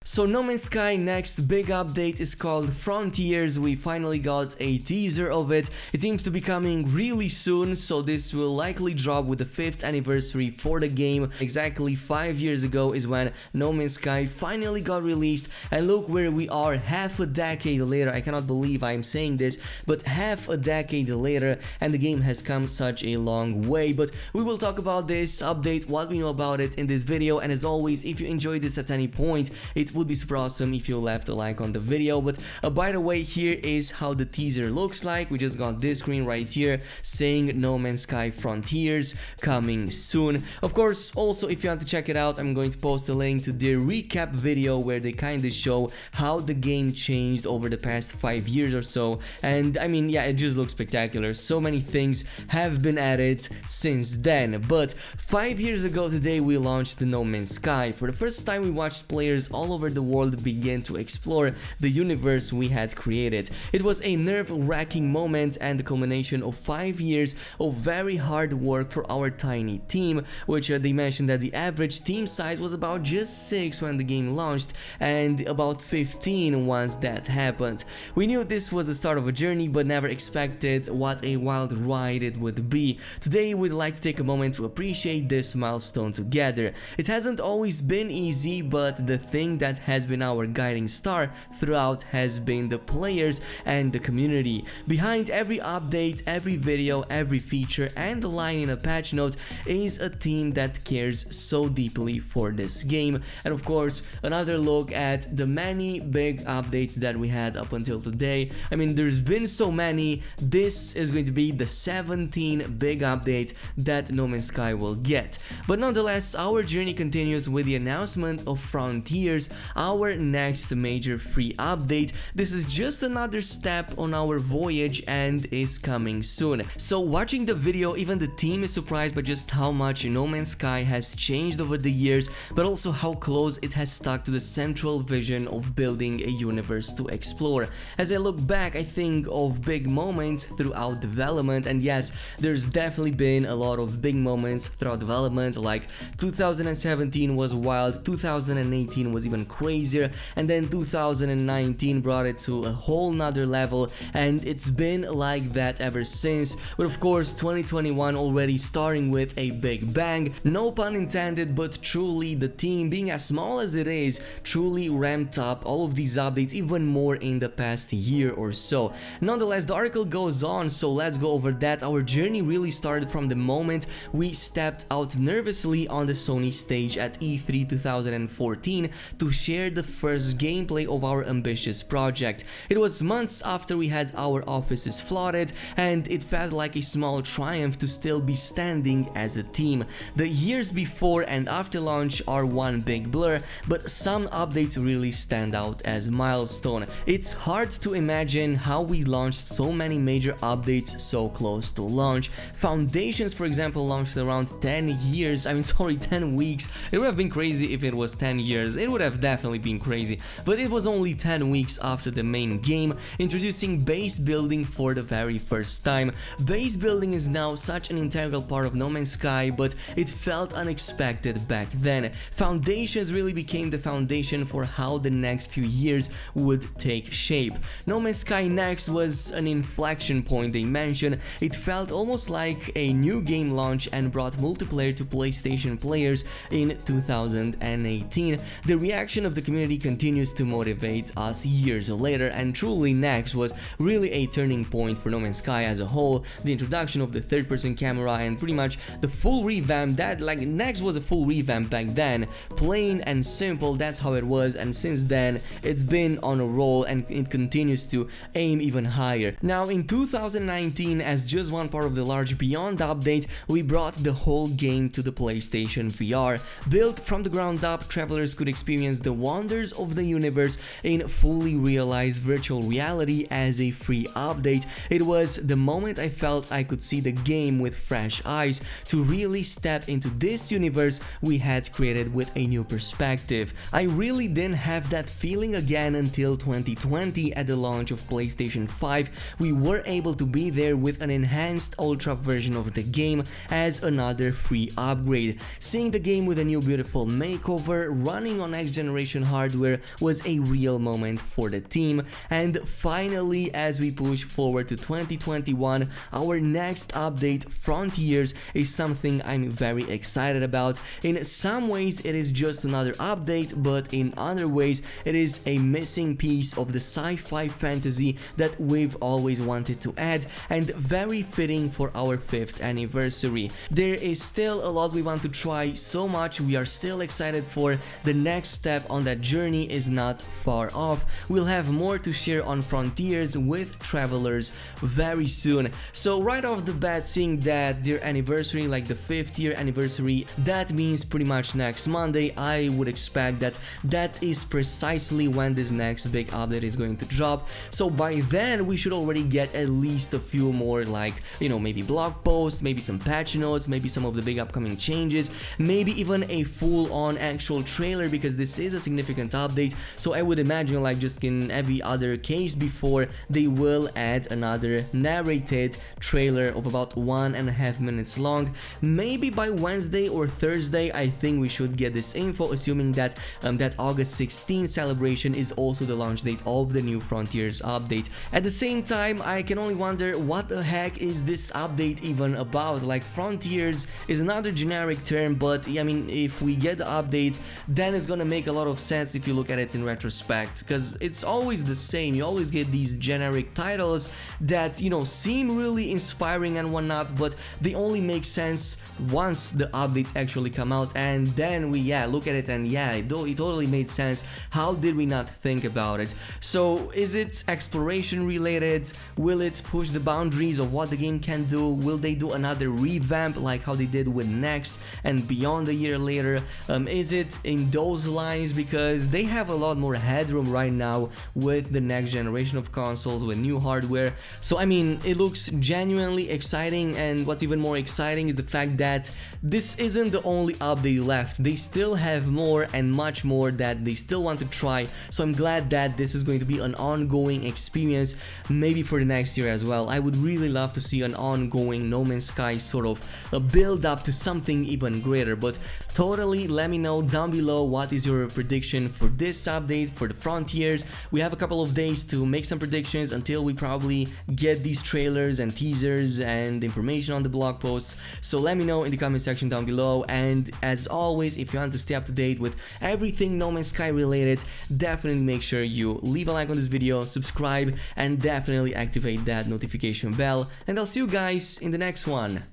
So No Man's Sky next big update is called Frontiers. We finally got a teaser of it. It seems to be coming really soon, so this will likely drop with the 5th anniversary for the game. Exactly 5 years ago is when No Man's Sky finally got released, and look where we are half a decade later. I cannot believe I'm saying this, but half a decade later and the game has come such a long way. But we will talk about this update, what we know about it in this video, and as always, if you enjoyed this at any point, it would be super awesome if you left a like on the video. But by the way, here is how the teaser looks like. We just got this screen right here saying No Man's Sky Frontiers coming soon. Of course, also if you want to check it out, I'm going to post a link to their recap video where they kind of show how the game changed over the past 5 years or so. And I mean, yeah, it just looks spectacular. So many things have been added since then. But 5 years ago today we launched the No Man's Sky. For the first time we watched players all over the world begin to explore the universe we had created. It was a nerve-wracking moment and the culmination of 5 years of very hard work for our tiny team, which they mentioned that the average team size was about just 6 when the game launched and about 15 once that happened. We knew this was the start of a journey but never expected what a wild ride it would be. Today we'd like to take a moment to appreciate this milestone together. It hasn't always been easy, but the thing that has been our guiding star throughout has been the players and the community. Behind every update, every video, every feature and the line in a patch note is a team that cares so deeply for this game. And of course, another look at the many big updates that we had up until today. I mean, there's been so many. This is going to be the 17th big update that No Man's Sky will get. But nonetheless, our journey continues with the announcement of Frontiers, our next major free update. This is just another step on our voyage and is coming soon. So watching the video, even the team is surprised by just how much No Man's Sky has changed over the years, but also how close it has stuck to the central vision of building a universe to explore. As I look back, I think of big moments throughout development, and yes, there's definitely been a lot of big moments throughout development, like 2017 was wild, 2018 was even crazier, and then 2019 brought it to a whole nother level, and it's been like that ever since. But of course 2021 already starting with a big bang, no pun intended, but truly the team, being as small as it is, truly ramped up all of these updates even more in the past year or so. Nonetheless, the article goes on, so let's go over that. Our journey really started from the moment we stepped out nervously on the Sony stage at E3 2014 to share the first gameplay of our ambitious project. It was months after we had our offices flooded, and it felt like a small triumph to still be standing as a team. The years before and after launch are one big blur, but some updates really stand out as milestone. It's hard to imagine how we launched so many major updates so close to launch. Foundations, for example, launched around 10 years, 10 weeks. It would have been crazy if it was 10 years, it would have definitely been crazy, but it was only 10 weeks after the main game, introducing base building for the very first time. Base building is now such an integral part of No Man's Sky, but it felt unexpected back then. Foundations really became the foundation for how the next few years would take shape. No Man's Sky Next was an inflection point, they mentioned. It felt almost like a new game launch and brought multiplayer to PlayStation players in 2018. The reaction of the community continues to motivate us years later, and truly Next was really a turning point for No Man's Sky as a whole. The introduction of the third-person camera and pretty much the full revamp, that Next was a full revamp back then, plain and simple, that's how it was, and since then it's been on a roll and it continues to aim even higher. Now in 2019, as just one part of the large Beyond update, we brought the whole game to the PlayStation VR. Built from the ground up, travelers could experience the wonders of the universe in fully realized virtual reality as a free update. It was the moment I felt I could see the game with fresh eyes, to really step into this universe we had created with a new perspective. I really didn't have that feeling again until 2020 at the launch of PlayStation 5. We were able to be there with an enhanced ultra version of the game as another free upgrade. Seeing the game with a new beautiful makeover, running on next generation generation hardware was a real moment for the team. And finally, as we push forward to 2021, our next update, Frontiers, is something I'm very excited about. In some ways it is just another update, but in other ways it is a missing piece of the sci-fi fantasy that we've always wanted to add, and very fitting for our 5th anniversary. There is still a lot we want to try, so much we are still excited for. The next step on that journey is not far off. We'll have more to share on Frontiers with travelers very soon. So right off the bat, seeing that their anniversary, like the 5th year anniversary, that means pretty much next Monday, I would expect that that is precisely when this next big update is going to drop. So by then we should already get at least a few more, like, you know, maybe blog posts, maybe some patch notes, maybe some of the big upcoming changes, maybe even a full-on actual trailer, because this is a significant update. So I would imagine, like just in every other case before, they will add another narrated trailer of about 1.5 minutes long. Maybe by Wednesday or Thursday I think we should get this info, assuming that that August 16 celebration is also the launch date of the new Frontiers update. At the same time, I can only wonder what the heck is this update even about. Like, Frontiers is another generic term, but I mean, if we get the update, then it's gonna make a lot of sense if you look at it in retrospect, because it's always the same. You always get these generic titles that, you know, seem really inspiring and whatnot, but they only make sense once the updates actually come out, and then we look at it and it totally made sense. How did we not think about it? So is it exploration related? Will it push the boundaries of what the game can do? Will they do another revamp like how they did with Next and Beyond a year later? Is it in those lines, because they have a lot more headroom right now with the next generation of consoles, with new hardware. So I mean, it looks genuinely exciting, and what's even more exciting is the fact that this isn't the only update left. They still have more and much more that they still want to try. So I'm glad that this is going to be an ongoing experience, maybe for the next year as well. I would really love to see an ongoing No Man's Sky sort of a build up to something even greater. But totally let me know down below what is your prediction for this update, for the Frontiers. We have a couple of days to make some predictions until we probably get these trailers and teasers and information on the blog posts. So let me know in the comment section down below, and as always, if you want to stay up to date with everything No Man's Sky related, definitely make sure you leave a like on this video, subscribe, and definitely activate that notification bell, and I'll see you guys in the next one.